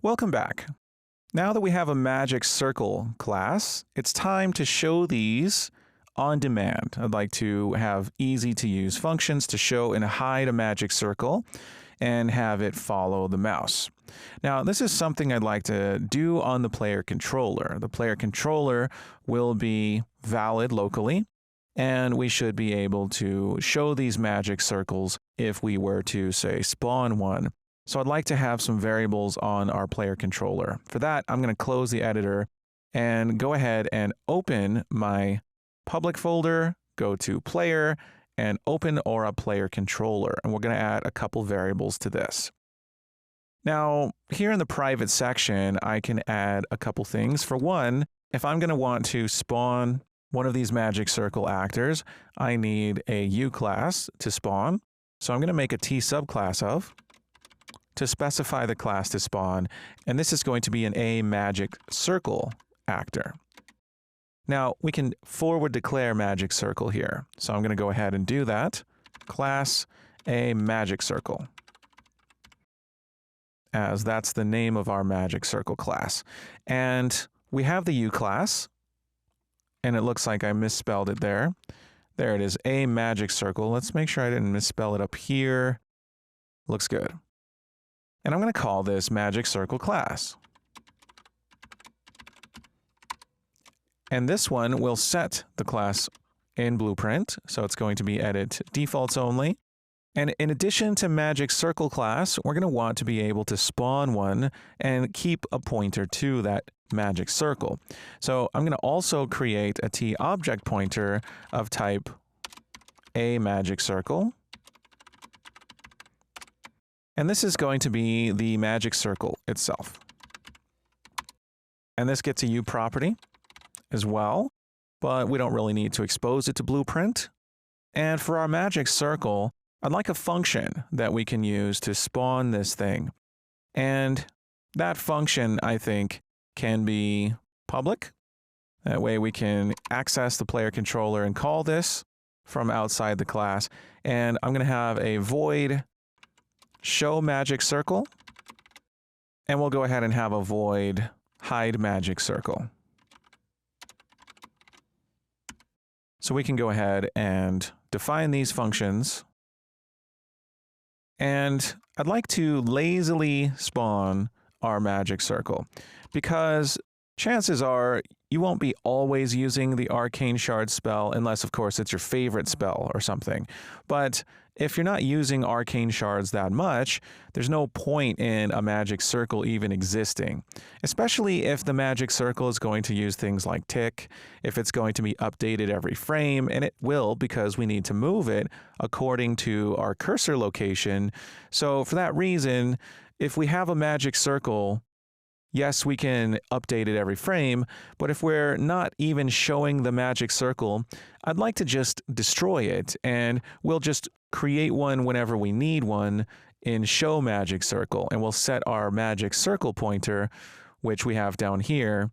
Welcome back. Now that we have a Magic Circle class, it's time to show these on demand. I'd like to have easy to use functions to show and hide a Magic Circle and have it follow the mouse. Now, this is something I'd like to do on the player controller. The player controller will be valid locally, and we should be able to show these magic circles if we were to, say, spawn one. So I'd like to have some variables on our player controller. For that, I'm going to close the editor and go ahead and open my public folder, go to player, and open Aura Player Controller. And we're going to add a couple variables to this. Now, here in the private section, I can add a couple things. For one, if I'm going to want to spawn one of these Magic Circle actors, I need a U class to spawn. So I'm going to make a T subclass of to specify the class to spawn, and this is going to be an A Magic Circle actor. Now, we can forward declare Magic Circle here. So I'm going to go ahead and do that. Class A Magic Circle, as that's the name of our Magic Circle class. And we have the U class, and it looks like I misspelled it there. There it is, A Magic Circle. Let's make sure I didn't misspell it up here. Looks good. And I'm going to call this Magic Circle class. And this one will set the class in Blueprint, so it's going to be edit defaults only. And in addition to Magic Circle class, we're going to want to be able to spawn one and keep a pointer to that Magic Circle. So I'm going to also create a T object pointer of type A Magic Circle. And this is going to be the Magic Circle itself. And this gets a U property as well, but we don't really need to expose it to Blueprint. And for our Magic Circle, I'd like a function that we can use to spawn this thing. And that function, I think, can be public. That way we can access the player controller and call this from outside the class. And I'm going to have a void show magic circle, and we'll go ahead and have a void hide magic circle. So we can go ahead and define these functions. And I'd like to lazily spawn our magic circle, because chances are you won't be always using the Arcane Shard spell unless, of course, it's your favorite spell or something. But if you're not using Arcane Shards that much, there's no point in a magic circle even existing, especially if the magic circle is going to use things like tick, if it's going to be updated every frame, and it will because we need to move it according to our cursor location. So for that reason, if we have a magic circle, yes, we can update it every frame, but if we're not even showing the magic circle, I'd like to just destroy it, and we'll just create one whenever we need one in show magic circle, and we'll set our magic circle pointer, which we have down here.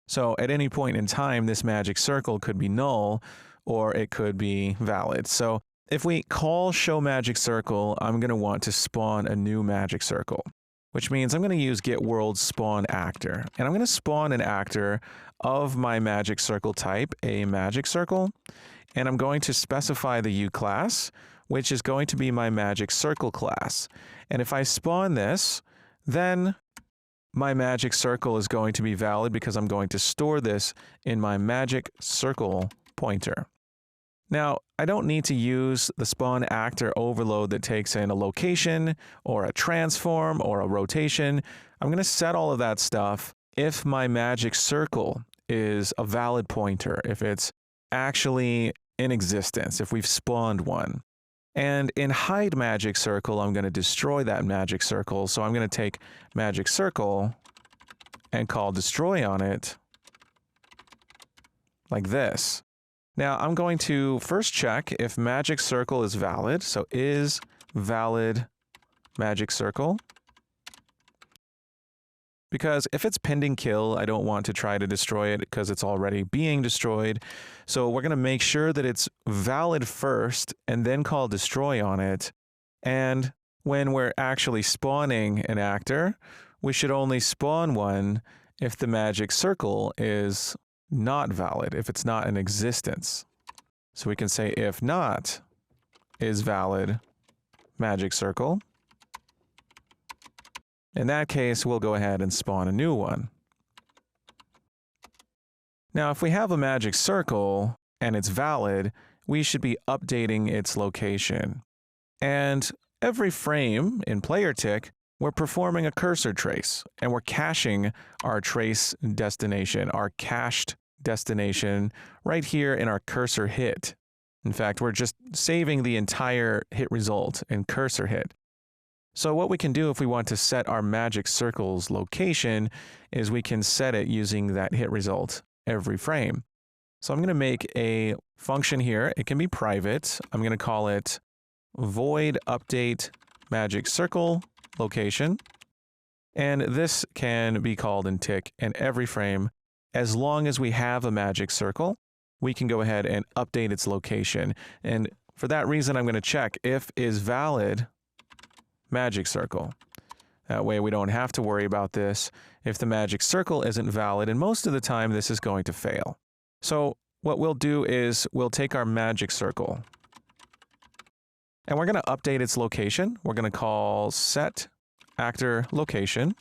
So at any point in time, this magic circle could be null, or it could be valid. So if we call show magic circle, I'm going to want to spawn a new magic circle, which means I'm going to use get world spawn actor. And I'm going to spawn an actor of my magic circle type, a magic circle. And I'm going to specify the U class, which is going to be my magic circle class. And if I spawn this, then my magic circle is going to be valid because I'm going to store this in my magic circle pointer. Now, I don't need to use the spawn actor overload that takes in a location or a transform or a rotation. I'm going to set all of that stuff if my magic circle is a valid pointer, if it's actually in existence, if we've spawned one. And in hide magic circle, I'm going to destroy that magic circle. So I'm going to take magic circle and call destroy on it like this. Now I'm going to first check if magic circle is valid. So is valid magic circle. Because if it's pending kill, I don't want to try to destroy it because it's already being destroyed. So we're going to make sure that it's valid first and then call destroy on it. And when we're actually spawning an actor, we should only spawn one if the magic circle is not valid, if it's not in existence. So we can say if not is valid magic circle. In that case, we'll go ahead and spawn a new one. Now, if we have a magic circle and it's valid, we should be updating its location. And every frame in PlayerTick, we're performing a cursor trace, and we're caching our trace destination, our cached destination right here in our cursor hit. In fact, we're just saving the entire hit result in cursor hit. So what we can do if we want to set our magic circle's location is we can set it using that hit result every frame. So I'm going to make a function here. It can be private. I'm going to call it void update magic circle location. And this can be called in Tick in every frame. As long as we have a magic circle, we can go ahead and update its location. And for that reason, I'm going to check if is valid magic circle. That way we don't have to worry about this if the magic circle isn't valid, and most of the time this is going to fail. So what we'll do is we'll take our magic circle and we're going to update its location. We're going to call set actor location,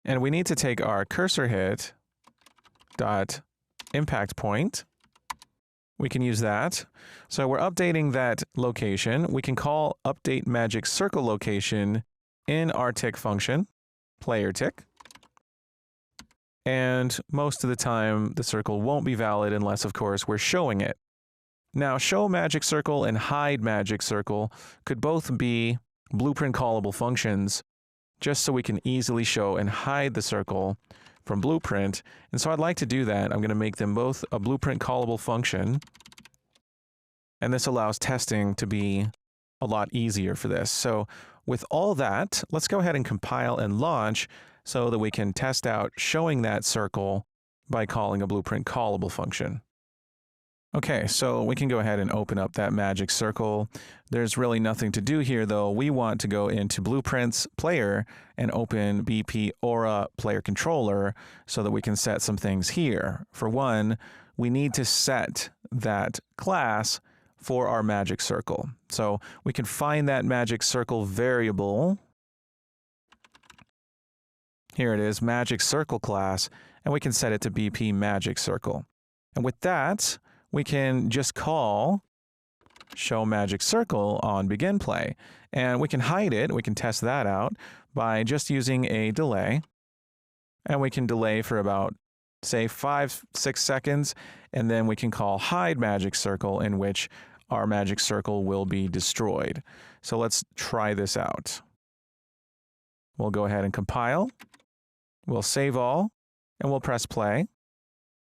and we need to take our cursor hit dot impact point. We can use that. So we're updating that location. We can call update magic circle location in our tick function, player tick. And most of the time, the circle won't be valid unless, of course, we're showing it. Now, show magic circle and hide magic circle could both be blueprint callable functions, just so we can easily show and hide the circle from blueprint. And so I'd like to do that. I'm going to make them both a blueprint callable function. And this allows testing to be a lot easier for this. So with all that, let's go ahead and compile and launch so that we can test out showing that circle by calling a blueprint callable function. Okay, so we can go ahead and open up that magic circle. There's really nothing to do here, though. We want to go into Blueprints Player and open BP Aura Player Controller so that we can set some things here. For one, we need to set that class for our magic circle. So we can find that magic circle variable. Here it is, magic circle class, and we can set it to BP magic circle. And with that, we can just call show magic circle on begin play, and we can hide it. We can test that out by just using a delay, and we can delay for about, say, 5-6 seconds, and then we can call hide magic circle, in which our magic circle will be destroyed. So let's try this out. We'll go ahead and compile. We'll save all, and we'll press play.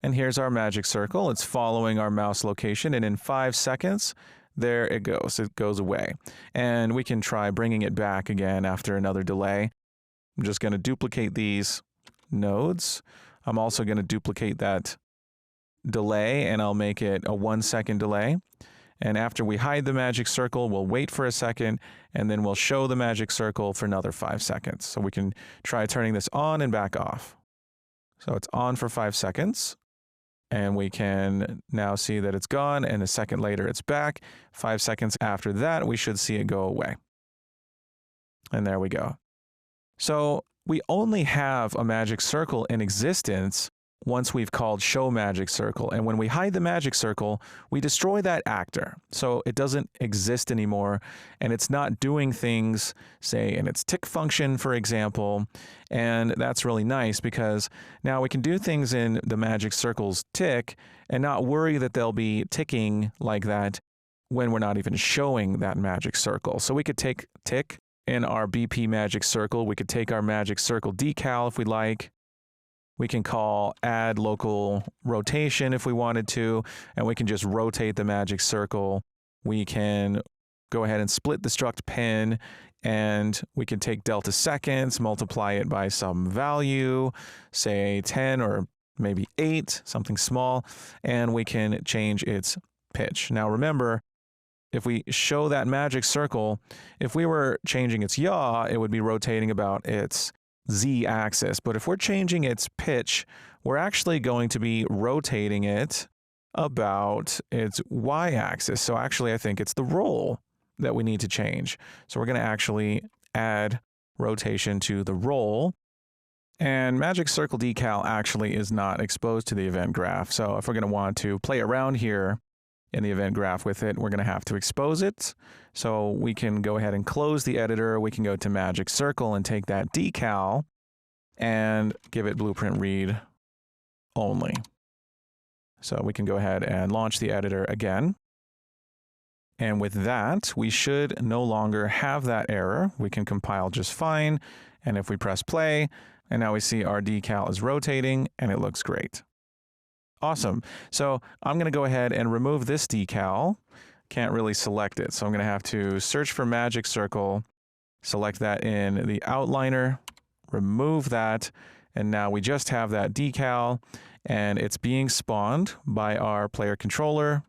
And here's our magic circle. It's following our mouse location, and in 5 seconds, there it goes. It goes away. And we can try bringing it back again after another delay. I'm just going to duplicate these nodes. I'm also going to duplicate that delay, and I'll make it a 1-second delay. And after we hide the magic circle, we'll wait for a second, and then we'll show the magic circle for another 5 seconds. So we can try turning this on and back off. So it's on for 5 seconds. And we can now see that it's gone, and a second later it's back. 5 seconds after that, we should see it go away. And there we go. So we only have a magic circle in existence once we've called show magic circle. And when we hide the magic circle, we destroy that actor. So it doesn't exist anymore, and it's not doing things, say, in its tick function, for example. And that's really nice because now we can do things in the magic circle's tick and not worry that they'll be ticking like that when we're not even showing that magic circle. So we could take tick in our BP magic circle. We could take our magic circle decal if we like. We can call add local rotation if we wanted to, and we can just rotate the magic circle. We can go ahead and split the struct pin, and we can take delta seconds, multiply it by some value, say 10 or maybe 8, something small, and we can change its pitch. Now remember, if we show that magic circle, if we were changing its yaw, it would be rotating about its z-axis, but if we're changing its pitch, we're actually going to be rotating it about its y-axis. So actually, I think it's the roll that we need to change. So we're going to actually add rotation to the roll. And Magic Circle Decal actually is not exposed to the event graph. So if we're going to want to play around here in the event graph with it, we're going to have to expose it. So we can go ahead and close the editor. We can go to Magic Circle and take that decal and give it blueprint read only. So we can go ahead and launch the editor again. And with that, we should no longer have that error. We can compile just fine. And if we press play, and now we see our decal is rotating and it looks great. Awesome. So I'm going to go ahead and remove this decal. Can't really select it. So I'm going to have to search for Magic Circle, select that in the outliner, remove that. And now we just have that decal and it's being spawned by our player controller.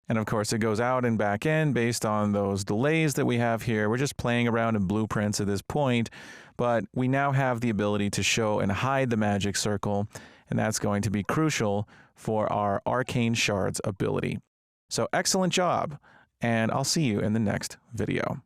And of course, it goes out and back in based on those delays that we have here. We're just playing around in blueprints at this point, but we now have the ability to show and hide the Magic Circle, and that's going to be crucial for our Arcane Shards ability. So excellent job, and I'll see you in the next video.